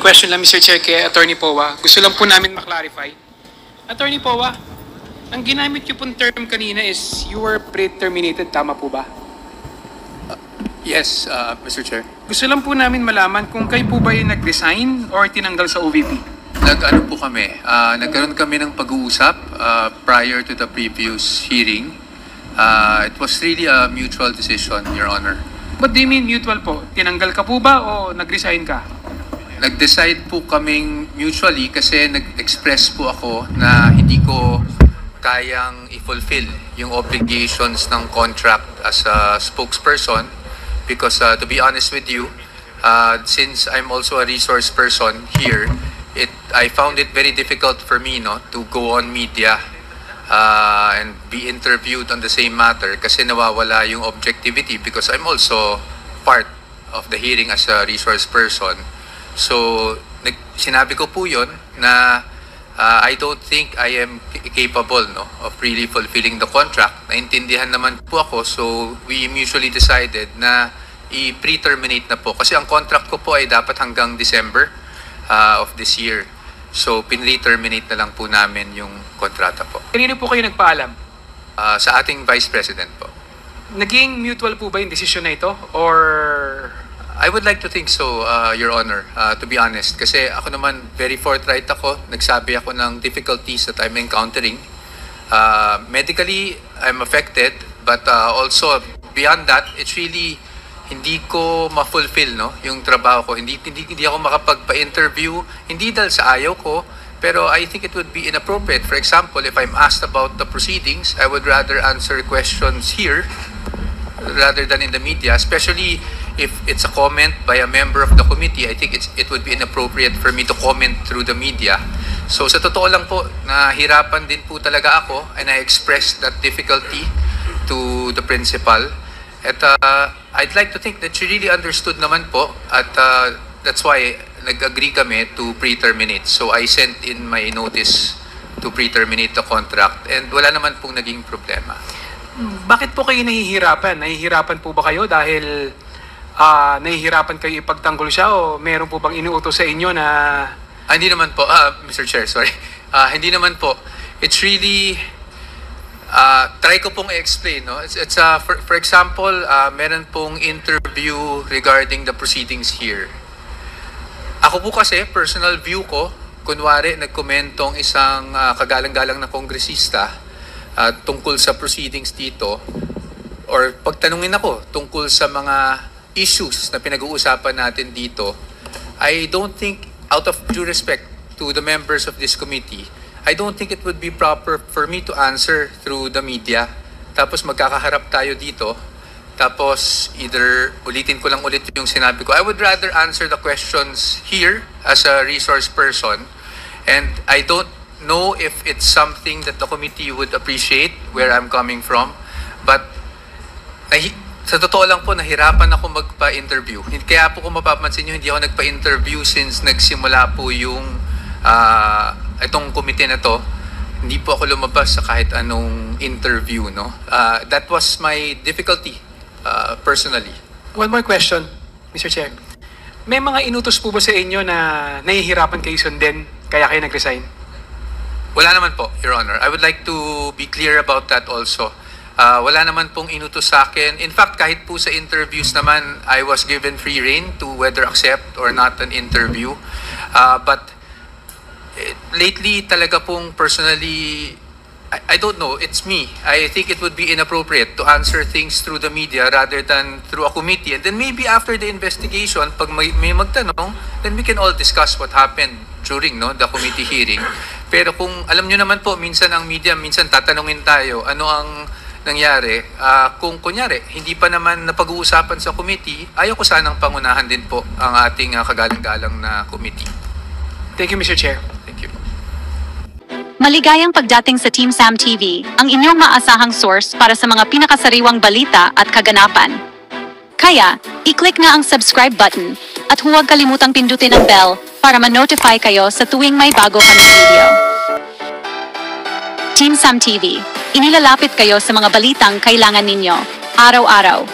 question lang, Mr. Chair, kay Attorney Powa. Gusto lang po namin maklarify. Attorney Powa, ang ginamit niyo pong term kanina is you were pre-terminated. Tama po ba? Yes, Mr. Chair. Gusto lang po namin malaman kung kayo po ba yung nag-resign or tinanggal sa OVP? Nag-ano po kami, nagkaroon kami ng pag-uusap prior to the previous hearing. It was really a mutual decision, Your Honor. What do you mean mutual po? Tinanggal ka po ba o nag-resign ka? Nag-decide po kaming mutually kasi nag-express po ako na hindi ko kayang i-fulfill yung obligations ng contract as a spokesperson because to be honest with you, since I'm also a resource person here, I found it very difficult for me to go on media and be interviewed on the same matter kasi nawawala yung objectivity because I'm also part of the hearing as a resource person. So, sinabi ko po yun na I don't think I am capable of really fulfilling the contract. Naintindihan naman po ako, so we mutually decided na i-pre-terminate na po. Kasi ang contract ko po ay dapat hanggang December of this year. So, pin-re-terminate na lang po namin yung kontrata po. Kanino po kayo nagpaalam? Sa ating Vice President po. Naging mutual po ba yung decision na ito? Or I would like to think so, Your Honor, to be honest. Kasi ako naman, very forthright ako. Nagsabi ako ng difficulties that I'm encountering. Medically, I'm affected. But also, beyond that, it's really hindi ko ma-fulfill yung trabaho ko. Hindi ako makapagpa-interview. Hindi dahil sa ayaw ko. Pero I think it would be inappropriate. For example, if I'm asked about the proceedings, I would rather answer questions here rather than in the media, especially if it's a comment by a member of the committee. I think it would be inappropriate for me to comment through the media. So sa totoo lang po, nahirapan din po talaga ako and I expressed that difficulty to the principal. At I'd like to think that she really understood naman po at that's why nag-agree kami to pre-terminate. So I sent in my notice to pre-terminate the contract and wala naman pong naging problema. bakit po kayo nahihirapan? Nahihirapan po ba kayo dahil nahihirapan kayo ipagtanggol siya o meron po bang inuutos sa inyo na... Hindi naman po, Mr. Chair, sorry. Hindi naman po. It's really, try ko pong i-explain. It's for example, meron pong interview regarding the proceedings here. Ako po kasi, personal view ko, kunwari nagkomentong isang kagalang-galang na kongresista tungkol sa proceedings dito, or pagtanungin ako tungkol sa mga issues na pinag-uusapan natin dito, I don't think, out of due respect to the members of this committee, I don't think it would be proper for me to answer through the media. Tapos magkakaharap tayo dito. Tapos either ulitin ko lang ulit yung sinabi ko. I would rather answer the questions here as a resource person. And I don't know if it's something that the committee would appreciate where I'm coming from. But sa totoo lang po, nahirapan ako magpa-interview. Kaya po kung mapapansin nyo, hindi ako nagpa-interview since nagsimula po yung itong committee na to. Hindi po ako lumabas sa kahit anong interview. That was my difficulty personally. One more question, Mr. Chair. May mga inutos po ba sa inyo na nahihirapan kayo sundin kaya kayo nag-resign? Wala naman po, Your Honor. I would like to be clear about that also. Wala naman pong inutos sa akin. In fact, kahit po sa interviews naman, I was given free rein to whether accept or not an interview. But lately, talaga pong personally, I don't know, it's me. I think it would be inappropriate to answer things through the media rather than through a committee. And then maybe after the investigation, pag may magtanong, then we can all discuss what happened during the committee hearing. Pero kung alam nyo naman po, minsan ang media, minsan tatanungin tayo, ano ang nangyari, kung kunyari, hindi pa naman napag-uusapan sa committee, ayaw ko sanang pangunahan din po ang ating kagalang-galang na committee. Thank you, Mr. Chair. Thank you. Maligayang pagdating sa Team Sam TV, ang inyong maasahang source para sa mga pinakasariwang balita at kaganapan. Kaya, i-click na ang subscribe button at huwag kalimutang pindutin ang bell para ma-notify kayo sa tuwing may bago kaming video. Team Sam TV, inilalapit kayo sa mga balitang kailangan ninyo, araw-araw.